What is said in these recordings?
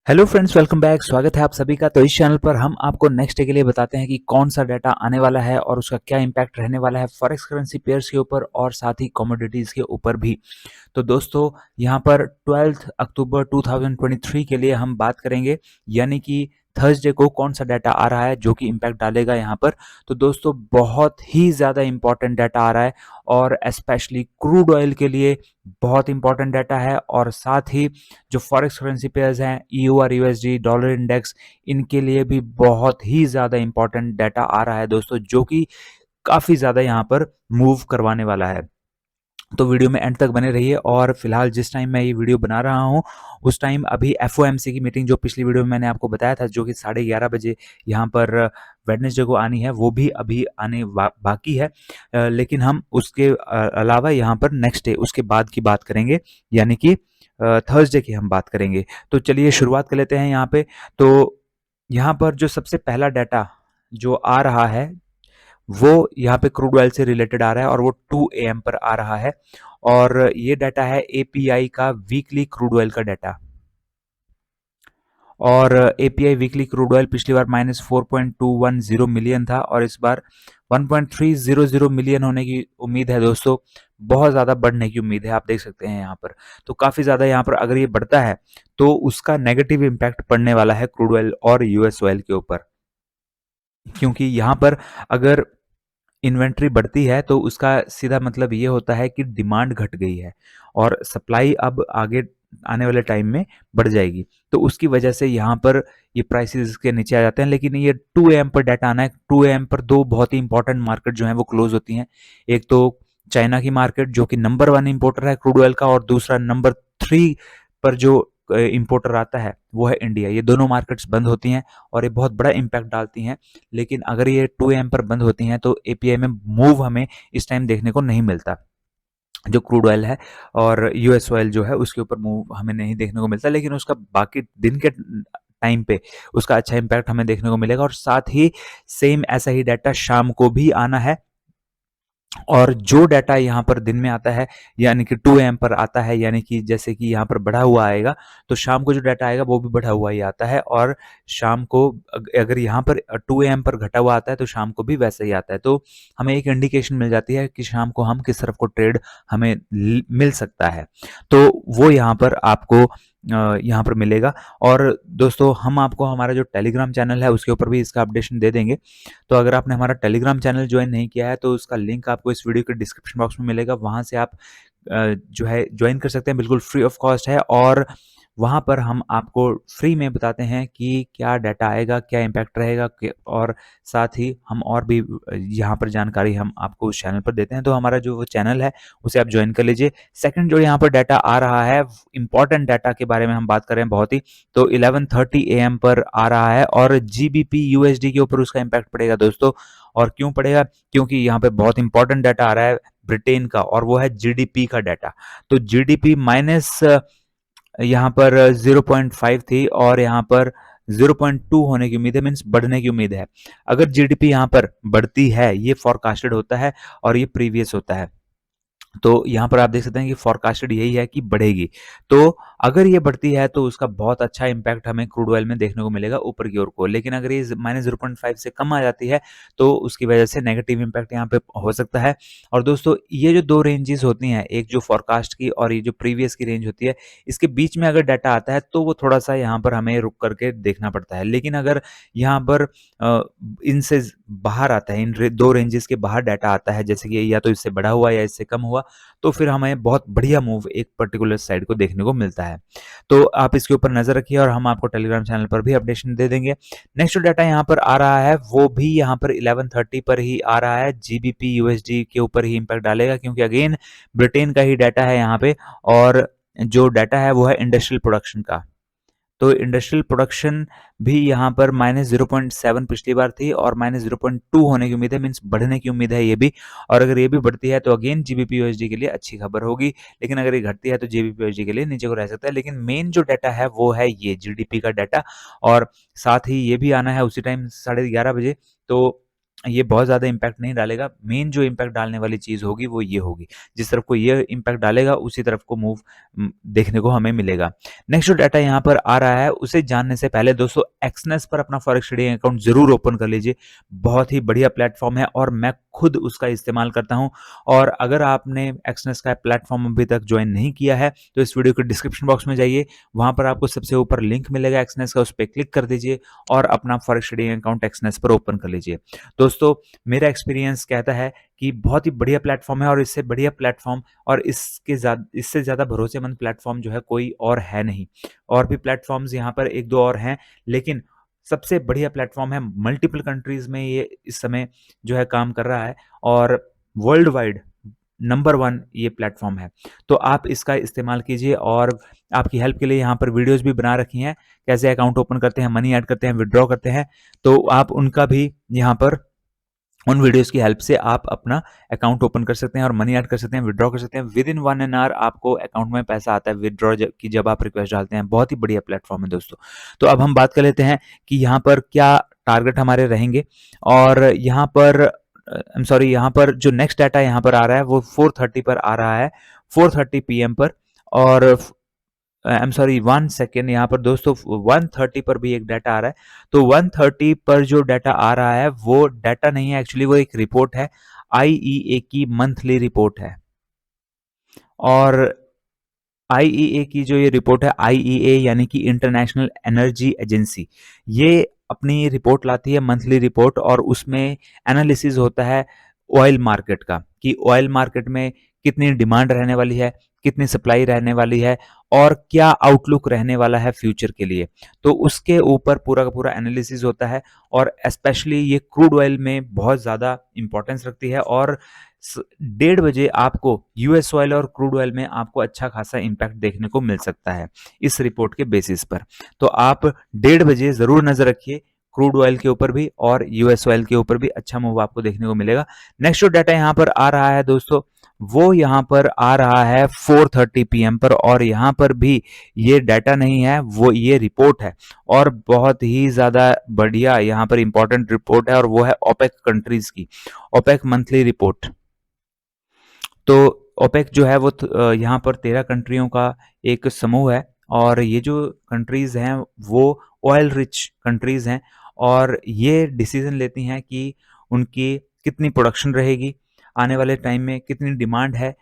Hello friends, welcome back. स्वागत है आप सभी का। तो इस चैनल पर हम आपको नेक्स्ट डे के लिए बताते हैं कि कौन सा डाटा आने वाला है और उसका क्या इम्पैक्ट रहने वाला है फॉरेक्स करेंसी पेयर्स के ऊपर और साथ ही कमोडिटीज के ऊपर भी। तो दोस्तों, यहाँ पर 12 अक्टूबर 2023 के लिए हम बात करेंगे, यानी कि थर्सडे को कौन सा डाटा आ रहा है जो कि इम्पैक्ट डालेगा यहाँ पर। तो दोस्तों, बहुत ही ज़्यादा इंपॉर्टेंट डाटा आ रहा है और स्पेशली क्रूड ऑयल के लिए बहुत इंपॉर्टेंट डाटा है। और साथ ही जो फॉरेक्स करेंसी पेयर्स हैं, ईयूआर, यूएसडी, डॉलर इंडेक्स, इनके लिए भी बहुत ही ज़्यादा इंपॉर्टेंट डाटा आ रहा है दोस्तों, जो कि काफ़ी ज़्यादा यहाँ पर मूव करवाने वाला है। तो वीडियो में एंड तक बने रहिए। और फिलहाल जिस टाइम मैं ये वीडियो बना रहा हूँ उस टाइम अभी एफओएमसी की मीटिंग, जो पिछली वीडियो में मैंने आपको बताया था, जो कि 11:30 बजे यहाँ पर वेडनेसडे को आनी है, वो भी अभी आने बाकी है। लेकिन हम उसके अलावा यहाँ पर नेक्स्ट डे, उसके बाद की बात करेंगे, यानी कि थर्सडे की हम बात करेंगे। तो चलिए शुरुआत कर लेते हैं यहाँ पे। तो यहाँ पर जो सबसे पहला डाटा जो आ रहा है वो यहाँ पे क्रूड ऑयल से रिलेटेड आ रहा है और वो 2 AM पर आ रहा है। और ये डाटा है एपीआई का वीकली क्रूड ऑयल का डाटा। और एपीआई वीकली क्रूड ऑयल पिछली बार -4.210 मिलियन था और इस बार 1.300 मिलियन होने की उम्मीद है दोस्तों। बहुत ज़्यादा बढ़ने की उम्मीद है, आप देख सकते हैं यहाँ पर। तो काफ़ी ज़्यादा यहाँ पर अगर ये बढ़ता है तो उसका नेगेटिव इम्पैक्ट पड़ने वाला है क्रूड ऑयल और यूएस ऑयल के ऊपर, क्योंकि यहाँ पर अगर इन्वेंट्री बढ़ती है तो उसका सीधा मतलब ये होता है कि डिमांड घट गई है और सप्लाई अब आगे आने वाले टाइम में बढ़ जाएगी। तो उसकी वजह से यहाँ पर ये प्राइसेस के नीचे आ जाते हैं। लेकिन ये 2 AM पर डाटा आना है। 2 AM पर दो बहुत ही इंपॉर्टेंट मार्केट जो है वो क्लोज होती हैं। एक तो चाइना की मार्केट, जो कि नंबर 1 इंपोर्टर है क्रूड ऑयल का, और दूसरा नंबर 3 पर जो इंपोर्टर आता है वो है इंडिया। ये दोनों मार्केट्स बंद होती हैं और ये बहुत बड़ा इम्पैक्ट डालती हैं। लेकिन अगर ये 2 AM पर बंद होती हैं तो एपीआई में मूव हमें इस टाइम देखने को नहीं मिलता। जो क्रूड ऑयल है और यूएस ऑयल जो है उसके ऊपर मूव हमें नहीं देखने को मिलता, लेकिन उसका बाकी दिन के टाइम पे उसका अच्छा इम्पैक्ट हमें देखने को मिलेगा। और साथ ही सेम ऐसा ही डाटा शाम को भी आना है। और जो डाटा यहाँ पर दिन में आता है, यानी कि 2 AM पर आता है, यानी कि जैसे कि यहाँ पर बढ़ा हुआ आएगा, तो शाम को जो डाटा आएगा वो भी बढ़ा हुआ ही आता है। और शाम को अगर यहाँ पर 2 AM पर घटा हुआ आता है तो शाम को भी वैसा ही आता है। तो हमें एक इंडिकेशन मिल जाती है कि शाम को हम किस तरफ को ट्रेड हमें मिल सकता है। तो वो यहाँ पर आपको यहाँ पर मिलेगा। और दोस्तों, हम आपको हमारा जो टेलीग्राम चैनल है उसके ऊपर भी इसका अपडेशन दे देंगे। तो अगर आपने हमारा टेलीग्राम चैनल ज्वाइन नहीं किया है तो उसका लिंक आपको इस वीडियो के डिस्क्रिप्शन बॉक्स में मिलेगा। वहाँ से आप जो है ज्वाइन कर सकते हैं, बिल्कुल फ्री ऑफ कॉस्ट है। और वहाँ पर हम आपको फ्री में बताते हैं कि क्या डाटा आएगा, क्या इम्पैक्ट रहेगा, और साथ ही हम और भी यहाँ पर जानकारी हम आपको उस चैनल पर देते हैं। तो हमारा जो वो चैनल है उसे आप ज्वाइन कर लीजिए। सेकंड जो यहाँ पर डाटा आ रहा है, इंपॉर्टेंट डाटा के बारे में हम बात कर रहे हैं बहुत ही। तो 11:30 AM पर आ रहा है और जीबीपी यूएसडी के ऊपर उसका इम्पैक्ट पड़ेगा दोस्तों। और क्यों पड़ेगा? क्योंकि यहाँ पे बहुत इंपॉर्टेंट डाटा आ रहा है ब्रिटेन का, और वो है जीडीपी का डाटा। तो जीडीपी माइनस यहाँ पर 0.5 थी और यहाँ पर 0.2 होने की उम्मीद है, मीन्स बढ़ने की उम्मीद है। अगर जीडीपी यहाँ पर बढ़ती है, ये फोरकास्टेड होता है और ये प्रीवियस होता है। तो यहाँ पर आप देख सकते हैं कि फोरकास्टेड यही है कि बढ़ेगी। तो अगर ये बढ़ती है तो उसका बहुत अच्छा इम्पैक्ट हमें क्रूड ऑयल में देखने को मिलेगा ऊपर की ओर को। लेकिन अगर ये -0.5 से कम आ जाती है तो उसकी वजह से नेगेटिव इम्पैक्ट यहाँ पे हो सकता है। और दोस्तों, ये जो दो रेंजेस होती हैं, एक जो फोरकास्ट की और ये जो प्रीवियस की रेंज होती है, इसके बीच में अगर डाटा आता है तो वो थोड़ा सा यहाँ पर हमें रुक करके देखना पड़ता है। लेकिन अगर यहाँ पर इनसे बाहर आता है, दो रेंजेस के बाहर डाटा आता है, जैसे कि या तो इससे बढ़ा हुआ या इससे कम हुआ, तो फिर हमें बहुत बढ़िया मूव एक पर्टिकुलर साइड को देखने को मिलता है। तो आप इसके ऊपर नजर रखिए और हम आपको टेलीग्राम चैनल पर भी अपडेशन दे देंगे। नेक्स्ट जो डाटा यहाँ पर आ रहा है वो भी यहाँ पर 11:30 पर ही आ रहा है। जीबीपी यूएसडी के ऊपर ही इम्पैक्ट डालेगा, क्योंकि अगेन ब्रिटेन का ही डाटा है यहाँ पे। और जो डाटा है वो है इंडस्ट्रियल प्रोडक्शन का। तो इंडस्ट्रियल प्रोडक्शन भी यहाँ पर -0.7 पिछली बार थी और -0.2 होने की उम्मीद है, मीन्स बढ़ने की उम्मीद है ये भी। और अगर ये भी बढ़ती है तो अगेन जीबीपी यूएसडी के लिए अच्छी खबर होगी। लेकिन अगर ये घटती है तो जीबीपी यूएसडी के लिए नीचे को रह सकता है। लेकिन मेन जो डाटा है वो है ये जीडीपी का डाटा। और साथ ही ये भी आना है उसी टाइम 11:30 बजे। तो ये बहुत ज़्यादा इम्पैक्ट नहीं डालेगा। मेन जो इम्पैक्ट डालने वाली चीज़ होगी वो ये होगी। जिस तरफ को ये इम्पैक्ट डालेगा उसी तरफ को मूव देखने को हमें मिलेगा। नेक्स्ट जो डाटा यहाँ पर आ रहा है उसे जानने से पहले दोस्तों एक्सनेस पर अपना फॉरेक्स ट्रेडिंग अकाउंट ज़रूर ओपन कर लीजिए। बहुत ही बढ़िया प्लेटफ़ॉर्म है और मैं खुद उसका इस्तेमाल करता हूँ। और अगर आपने एक्सनेस का प्लेटफ़ॉर्म अभी तक जॉइन नहीं किया है तो इस वीडियो के डिस्क्रिप्शन बॉक्स में जाइए, वहाँ पर आपको सबसे ऊपर लिंक मिलेगा एक्सनेस का, उस पे क्लिक कर दीजिए और अपना फॉरेक्स ट्रेडिंग अकाउंट एक्सनेस पर ओपन कर लीजिए। दोस्तों मेरा एक्सपीरियंस कहता है कि बहुत ही बढ़िया प्लेटफ़ॉर्म है और इससे बढ़िया प्लेटफ़ॉर्म और इससे ज़्यादा भरोसेमंद प्लेटफ़ॉर्म जो है कोई और है नहीं। और भी प्लेटफ़ॉर्म्स यहाँ पर 1-2 और हैं, लेकिन सबसे बढ़िया प्लेटफ़ॉर्म है। मल्टीपल कंट्रीज़ में ये इस समय जो है काम कर रहा है और वर्ल्ड वाइड नंबर 1 ये प्लेटफ़ॉर्म है। तो आप इसका इस्तेमाल कीजिए और आपकी हेल्प के लिए यहाँ पर वीडियोज़ भी बना रखी हैं, कैसे अकाउंट ओपन करते हैं, मनी ऐड करते हैं, विथड्रॉ करते हैं। तो आप उनका भी यहाँ पर उन वीडियोज़ की हेल्प से आप अपना अकाउंट ओपन कर सकते हैं और मनी ऐड कर सकते हैं, विथड्रॉ कर सकते हैं। विदिन 1 एन आवर आपको अकाउंट में पैसा आता है विथड्रॉ जब आप रिक्वेस्ट डालते हैं। बहुत ही बढ़िया प्लेटफ़ॉर्म है दोस्तों। तो अब हम बात कर लेते हैं कि यहाँ पर क्या टारगेट हमारे रहेंगे और यहाँ पर आई एम सॉरी, यहाँ पर जो नेक्स्ट डाटा यहाँ पर आ रहा है वो 4:30 पर आ रहा है, 4:30 पीएम पर। और आई एम सॉरी 1 सेकेंड, यहाँ पर दोस्तों 1:30 पर भी एक डाटा आ रहा है। तो 1:30 पर जो डाटा आ रहा है वो डाटा नहीं है, एक्चुअली वो एक रिपोर्ट है, आईईए की मंथली रिपोर्ट है। और आईईए की जो ये रिपोर्ट है, आईईए यानी कि इंटरनेशनल एनर्जी एजेंसी, ये अपनी रिपोर्ट लाती है, मंथली रिपोर्ट, और उसमें एनालिसिस होता है ऑयल मार्केट का कि ऑयल मार्केट में कितनी डिमांड रहने वाली है, कितनी सप्लाई रहने वाली है और क्या आउटलुक रहने वाला है फ्यूचर के लिए। तो उसके ऊपर पूरा का पूरा एनालिसिस होता है और स्पेशली ये क्रूड ऑयल में बहुत ज़्यादा इंपॉर्टेंस रखती है। और 1:30 बजे आपको यूएस ऑयल और क्रूड ऑयल में आपको अच्छा खासा इम्पैक्ट देखने को मिल सकता है इस रिपोर्ट के बेसिस पर। तो आप 1:30 बजे ज़रूर नज़र रखिए, क्रूड ऑयल के ऊपर भी और यूएस ऑयल के ऊपर भी अच्छा मूव आपको देखने को मिलेगा। नेक्स्ट जो डाटा यहाँ पर आ रहा है दोस्तों, वो यहाँ पर आ रहा है 4:30 पीएम पर, और यहाँ पर भी ये डाटा नहीं है, वो ये रिपोर्ट है और बहुत ही ज़्यादा बढ़िया यहाँ पर इंपॉर्टेंट रिपोर्ट है और वो है ओपेक कंट्रीज की, ओपेक मंथली रिपोर्ट। तो ओपेक जो है वो यहाँ पर 13 कंट्रियों का एक समूह है और ये जो कंट्रीज़ हैं वो ऑयल रिच कंट्रीज़ हैं और ये डिसीजन लेती हैं कि उनकी कितनी प्रोडक्शन रहेगी, आने वाले टाइम में कितनी डिमांड है,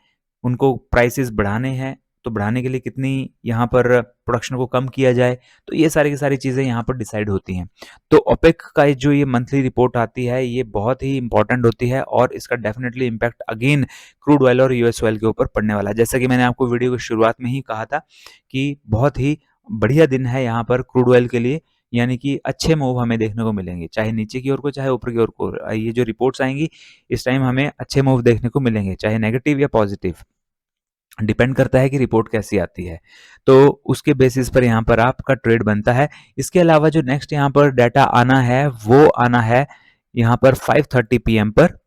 उनको प्राइसेस बढ़ाने हैं तो बढ़ाने के लिए कितनी यहाँ पर प्रोडक्शन को कम किया जाए। तो ये सारी की सारी चीज़ें यहाँ पर डिसाइड होती हैं। तो ओपेक का जो ये मंथली रिपोर्ट आती है ये बहुत ही इंपॉर्टेंट होती है और इसका definitely impact again crude oil और यूएस ऑयल के ऊपर पड़ने वाला है। जैसा कि मैंने आपको वीडियो की शुरुआत में ही कहा था कि बहुत ही बढ़िया दिन है यहाँ पर क्रूड ऑयल के लिए, यानी कि अच्छे मूव हमें देखने को मिलेंगे, चाहे नीचे की ओर को चाहे ऊपर की ओर को। ये जो रिपोर्ट्स आएंगी इस टाइम हमें अच्छे मूव देखने को मिलेंगे, चाहे नेगेटिव या पॉजिटिव, डिपेंड करता है कि रिपोर्ट कैसी आती है। तो उसके बेसिस पर यहाँ पर आपका ट्रेड बनता है। इसके अलावा जो नेक्स्ट यहाँ पर डाटा आना है वो आना है यहाँ पर 5:30 पीएम पर,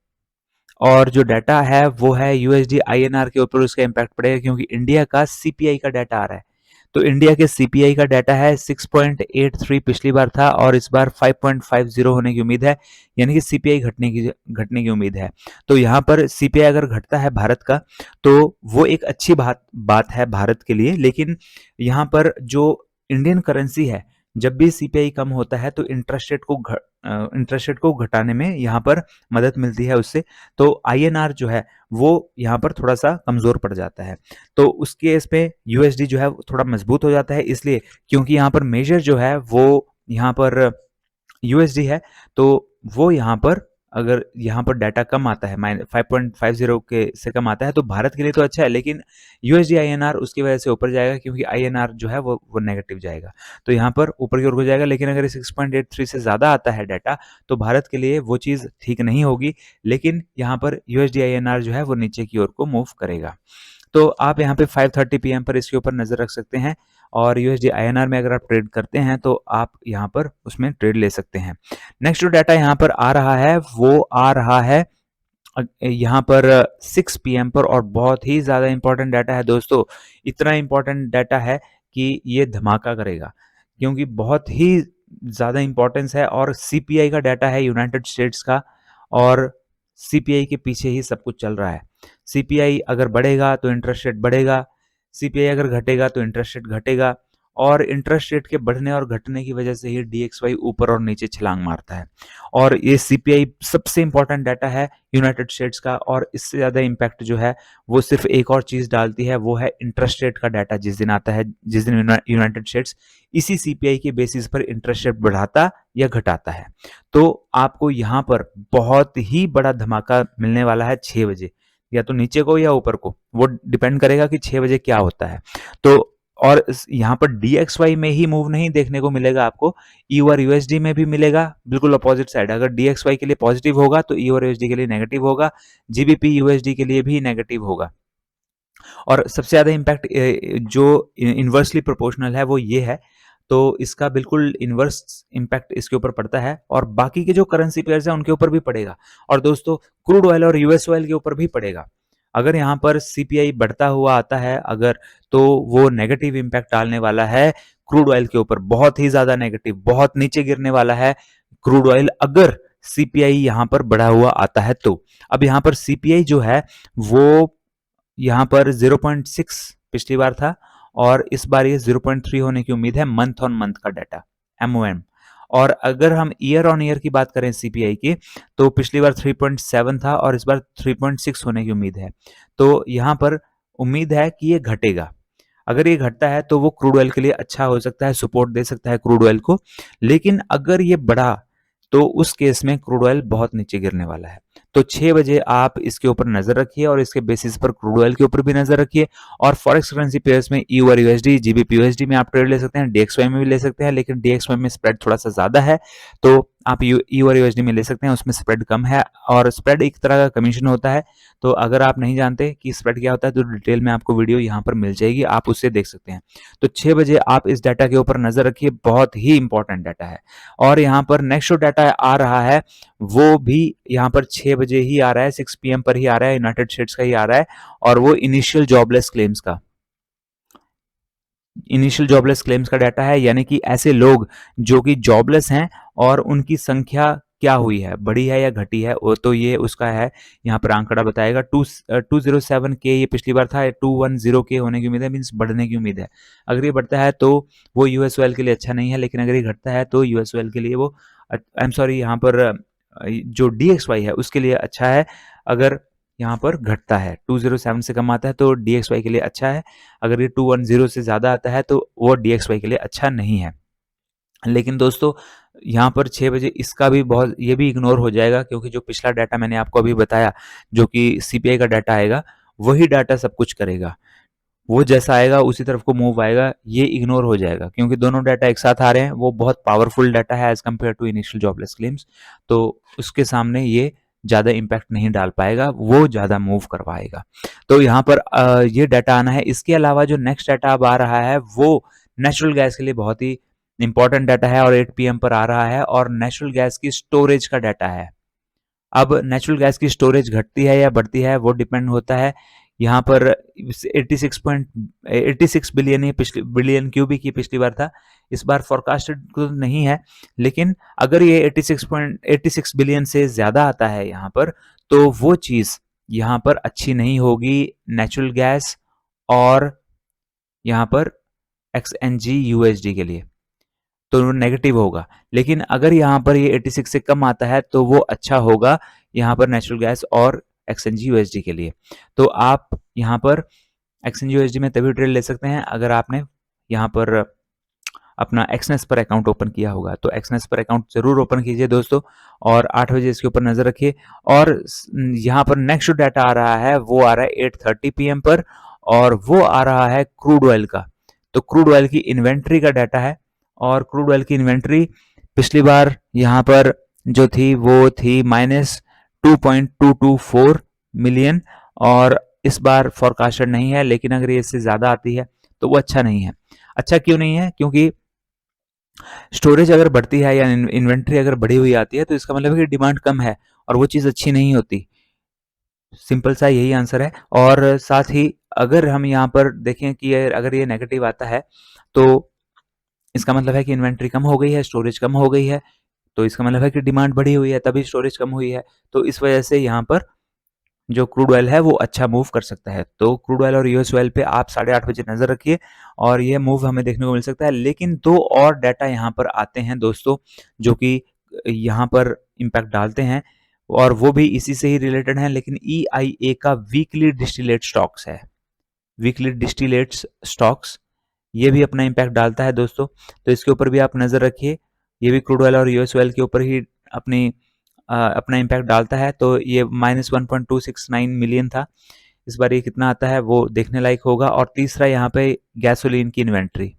और जो डाटा है वो है यूएसडी आईएनआर के ऊपर उसका इम्पैक्ट पड़ेगा क्योंकि इंडिया का सीपीआई का डाटा आ रहा है। तो इंडिया के सीपीआई का डाटा है 6.83 पिछली बार था और इस बार 5.50 होने की उम्मीद है, यानी कि सीपीआई घटने की उम्मीद है। तो यहाँ पर सीपीआई अगर घटता है भारत का तो वो एक अच्छी बात है भारत के लिए, लेकिन यहाँ पर जो इंडियन करेंसी है, जब भी सीपीआई कम होता है तो इंटरेस्ट रेट को घटाने में यहाँ पर मदद मिलती है उससे। तो आईएनआर जो है वो यहाँ पर थोड़ा सा कमजोर पड़ जाता है। तो उस केस पे यूएसडी जो है वो थोड़ा मजबूत हो जाता है, इसलिए क्योंकि यहाँ पर मेजर जो है वो यहाँ पर यूएसडी है। तो वो यहाँ पर अगर यहाँ पर डाटा कम आता है, 5.50 के से कम आता है तो भारत के लिए तो अच्छा है, लेकिन यूएसडी आईएनआर उसकी वजह से ऊपर जाएगा क्योंकि आईएनआर जो है वो नेगेटिव जाएगा। तो यहाँ पर ऊपर की ओर को जाएगा, लेकिन अगर 6.83 से ज़्यादा आता है डाटा तो भारत के लिए वो चीज़ ठीक नहीं होगी, लेकिन यहाँ पर यूएसडी आईएनआर जो है वो नीचे की ओर को मूव करेगा। तो आप यहाँ पे 5:30 पीएम पर इसके ऊपर नज़र रख सकते हैं और यूएसडी आईएनआर में अगर आप ट्रेड करते हैं तो आप यहाँ पर उसमें ट्रेड ले सकते हैं। नेक्स्ट जो डाटा यहाँ पर आ रहा है वो आ रहा है यहाँ पर 6 पीएम पर, और बहुत ही ज़्यादा इंपॉर्टेंट डाटा है दोस्तों। इतना इंपॉर्टेंट डाटा है कि ये धमाका करेगा क्योंकि बहुत ही ज़्यादा इंपॉर्टेंस है और सीपीआई का डाटा है यूनाइटेड स्टेट्स का, और सीपीआई के पीछे ही सब कुछ चल रहा है। सीपीआई अगर बढ़ेगा तो इंटरेस्ट रेट बढ़ेगा, सीपीआई अगर घटेगा तो इंटरेस्ट रेट घटेगा, और इंटरेस्ट रेट के बढ़ने और घटने की वजह से ही डीएक्सवाई ऊपर और नीचे छलांग मारता है। और ये सीपीआई सबसे इंपॉर्टेंट डाटा है यूनाइटेड स्टेट्स का, और इससे ज़्यादा इम्पैक्ट जो है वो सिर्फ एक और चीज़ डालती है, वो है इंटरेस्ट रेट का डाटा जिस दिन आता है, जिस दिन यूनाइटेड स्टेट्स इसी सीपीआई के बेसिस पर इंटरेस्ट रेट बढ़ाता या घटाता है। तो आपको यहाँ पर बहुत ही बड़ा धमाका मिलने वाला है 6 बजे, या तो नीचे को या ऊपर को, वो डिपेंड करेगा कि 6 बजे क्या होता है। तो और यहाँ पर डीएक्सवाई में ही मूव नहीं देखने को मिलेगा आपको, ईयू और यूएसडी में भी मिलेगा, बिल्कुल अपोजिट साइड। अगर डीएक्सवाई के लिए पॉजिटिव होगा तो ईयू और यूएसडी के लिए नेगेटिव होगा, जीबीपी यूएसडी के लिए भी नेगेटिव होगा। और सबसे ज्यादा इम्पैक्ट जो इन्वर्सली प्रोपोर्शनल है वो ये है, तो इसका बिल्कुल इन्वर्स इम्पैक्ट इसके ऊपर पड़ता है, और बाकी के जो करेंसी पेयर्स हैं उनके ऊपर भी पड़ेगा, और दोस्तों क्रूड ऑयल और यूएस ऑयल के ऊपर भी पड़ेगा। अगर यहाँ पर सीपीआई बढ़ता हुआ आता है अगर, तो वो नेगेटिव इम्पैक्ट डालने वाला है क्रूड ऑयल के ऊपर, बहुत ही ज्यादा नेगेटिव, बहुत नीचे गिरने वाला है क्रूड ऑयल अगर सीपीआई यहाँ पर बढ़ा हुआ आता है तो। अब यहाँ पर सीपीआई जो है वो यहाँ पर 0.6 पिछली बार था, और इस बार ये 0.3 होने की उम्मीद है, मंथ ऑन मंथ का डाटा, एमओएम। और अगर हम ईयर ऑन ईयर की बात करें सीपीआई की, तो पिछली बार 3.7 था और इस बार 3.6 होने की उम्मीद है। तो यहाँ पर उम्मीद है कि ये घटेगा। अगर ये घटता है तो वो क्रूड ऑयल के लिए अच्छा हो सकता है, सपोर्ट दे सकता है क्रूड ऑयल को। लेकिन अगर ये बढ़ा तो उस केस में क्रूड ऑयल बहुत नीचे गिरने वाला है। तो 6 बजे आप इसके ऊपर नजर रखिए, और इसके बेसिस पर क्रूड ऑयल के ऊपर भी नजर रखिए। और फॉरेक्स करेंसी पेयर्स में ईयू और यूएसडी, जीबीपी यूएसडी में आप ट्रेड ले सकते हैं, डीएक्सवाई में भी ले सकते हैं, लेकिन डीएक्सवाई में स्प्रेड थोड़ा सा ज्यादा है, तो आप ईयू और यूएसडी में ले सकते हैं, उसमें स्प्रेड कम है, और स्प्रेड एक तरह का कमीशन होता है। तो अगर आप नहीं जानते कि स्प्रेड क्या होता है तो डिटेल में आपको वीडियो यहाँ पर मिल जाएगी, आप उससे देख सकते हैं। तो 6 बजे आप इस डाटा के ऊपर नजर रखिए, बहुत ही इंपॉर्टेंट डाटा है। और यहाँ पर नेक्स्ट जो डाटा आ रहा है वो भी यहाँ पर 6 बजे ही आ रहा है, 6 PM पर ही आ रहा है, यूनाइटेड स्टेट्स का ही आ रहा है, और वो इनिशियल जॉबलेस क्लेम्स का डाटा है, यानी कि ऐसे लोग जो कि जॉबलेस हैं और उनकी संख्या क्या हुई है, बढ़ी है या घटी है, वो तो ये उसका है, यहाँ पर आंकड़ा बताएगा। 207 के ये पिछली बार था, 210 के होने की उम्मीद है, मीन्स बढ़ने की उम्मीद है। अगर ये बढ़ता है तो वो यूएस ऑयल के लिए अच्छा नहीं है, लेकिन अगर ये घटता है तो यूएस ऑयल के लिए वो, आई एम सॉरी, यहाँ पर जो डीएक्सवाई है उसके लिए अच्छा है। अगर यहाँ पर घटता है, 207 से कम आता है तो डीएक्सवाई के लिए अच्छा है, अगर ये 210 से ज़्यादा आता है तो वो डीएक्सवाई के लिए अच्छा नहीं है। लेकिन दोस्तों यहाँ पर 6 बजे इसका भी बहुत, ये भी इग्नोर हो जाएगा, क्योंकि जो पिछला डाटा मैंने आपको अभी बताया, जो कि सीपीआई का डाटा आएगा, वही डाटा सब कुछ करेगा, वो जैसा आएगा उसी तरफ को मूव आएगा, ये इग्नोर हो जाएगा, क्योंकि दोनों डाटा एक साथ आ रहे हैं, वो बहुत पावरफुल डाटा है as compare to initial jobless claims, तो उसके सामने ये ज़्यादा इम्पैक्ट नहीं डाल पाएगा, वो ज़्यादा मूव करवाएगा। तो यहाँ पर ये डाटा आना है। इसके अलावा जो नेक्स्ट डाटा अब आ रहा है वो नेचुरल गैस के लिए बहुत ही इंपॉर्टेंट डाटा है, और 8 PM पर आ रहा है, और नेचुरल गैस की स्टोरेज का डाटा है। अब नेचुरल गैस की स्टोरेज घटती है या बढ़ती है वो डिपेंड होता है, यहाँ पर 86 बिलियन, ये पिछले बिलियन क्यूबिक ये पिछली बार था, इस बार फोरकास्टेड तो नहीं है, लेकिन अगर ये 86 बिलियन से ज्यादा आता है यहाँ पर, तो वो चीज यहाँ पर अच्छी नहीं होगी नेचुरल गैस और यहाँ पर एक्सएनजी यूएसडी के लिए, तो नेगेटिव होगा। लेकिन अगर यहाँ पर ये 86 से कम आता है तो वो अच्छा होगा यहाँ पर नेचुरल गैस और एक्सएनजी यूएसडी के लिए। तो आप यहाँ पर एक्सएनजी यूएसडी में तभी ट्रेड ले सकते हैं अगर आपने यहाँ पर अपना एक्सनेस पर अकाउंट ओपन किया होगा, तो एक्सनेस पर अकाउंट जरूर ओपन कीजिए दोस्तों, और 8 बजे इसके ऊपर नजर रखिए। और यहाँ पर नेक्स्ट जो डाटा आ रहा है वो आ रहा है 8:30 PM पर, और वो आ रहा है क्रूड ऑयल का। तो क्रूड ऑयल की इन्वेंट्री का डाटा है, और क्रूड ऑयल की इन्वेंट्री पिछली बार यहाँ पर जो थी वो थी -2.224 मिलियन, और इस बार फोरकास्टेड नहीं है, लेकिन अगर ये इससे ज्यादा आती है तो वो अच्छा नहीं है। अच्छा क्यों नहीं है? क्योंकि स्टोरेज अगर बढ़ती है या इन्वेंट्री अगर बढ़ी हुई आती है तो इसका मतलब है कि डिमांड कम है, और वो चीज़ अच्छी नहीं होती। सिंपल सा यही आंसर है। और साथ ही अगर हम यहाँ पर देखें कि अगर ये नेगेटिव आता है तो इसका मतलब है कि इन्वेंट्री कम हो गई है, स्टोरेज कम हो गई है, तो इसका मतलब है कि डिमांड बढ़ी हुई है, तभी स्टोरेज कम हुई है। तो इस वजह से यहाँ पर जो क्रूड ऑयल है वो अच्छा मूव कर सकता है। तो क्रूड ऑयल और यूएस ऑयल पे आप 8:30 बजे नज़र रखिए और ये मूव हमें देखने को मिल सकता है। लेकिन 2 और डाटा यहाँ पर आते हैं दोस्तों, जो कि यहाँ पर इम्पैक्ट डालते हैं और वो भी इसी से ही रिलेटेड हैं, लेकिन ईआईए का वीकली डिस्टिलेट स्टॉक्स है। वीकली डिस्टिलेट्स स्टॉक्स ये भी अपना इम्पैक्ट डालता है दोस्तों, तो इसके ऊपर भी आप नज़र रखिए। ये भी क्रूड ऑयल और यूएस ऑयल के ऊपर ही अपनी अपना इम्पैक्ट डालता है। तो ये -1.269 मिलियन था, इस बार ये कितना आता है वो देखने लायक होगा। और तीसरा यहाँ पे गैसोलीन की इन्वेंट्री,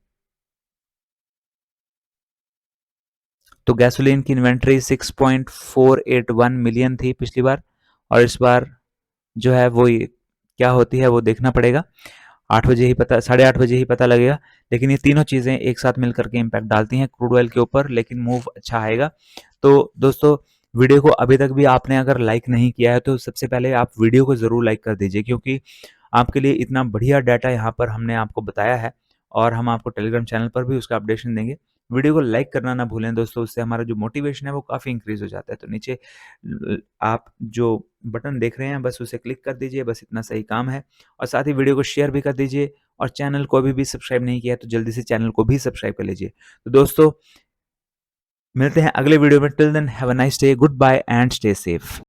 तो गैसोलीन की इन्वेंट्री 6.481 मिलियन थी पिछली बार, और इस बार जो है वो क्या होती है वो देखना पड़ेगा। 8 बजे ही पता, 8:30 बजे ही पता लगेगा। लेकिन ये तीनों चीज़ें एक साथ मिल करके इम्पैक्ट डालती हैं क्रूड ऑयल के ऊपर, लेकिन मूव अच्छा आएगा। तो दोस्तों, वीडियो को अभी तक भी आपने अगर लाइक नहीं किया है तो सबसे पहले आप वीडियो को ज़रूर लाइक कर दीजिए, क्योंकि आपके लिए इतना बढ़िया डाटा यहाँ पर हमने आपको बताया है और हम आपको टेलीग्राम चैनल पर भी उसका अपडेशन देंगे। वीडियो को लाइक करना ना भूलें दोस्तों, उससे हमारा जो मोटिवेशन है वो काफ़ी इंक्रीज़ हो जाता है। तो नीचे आप जो बटन देख रहे हैं बस उसे क्लिक कर दीजिए, बस इतना सही काम है। और साथ ही वीडियो को शेयर भी कर दीजिए, और चैनल को अभी भी सब्सक्राइब नहीं किया है तो जल्दी से चैनल को भी सब्सक्राइब कर लीजिए। तो दोस्तों, मिलते हैं अगले वीडियो में। Till then have a nice day, good bye and stay safe.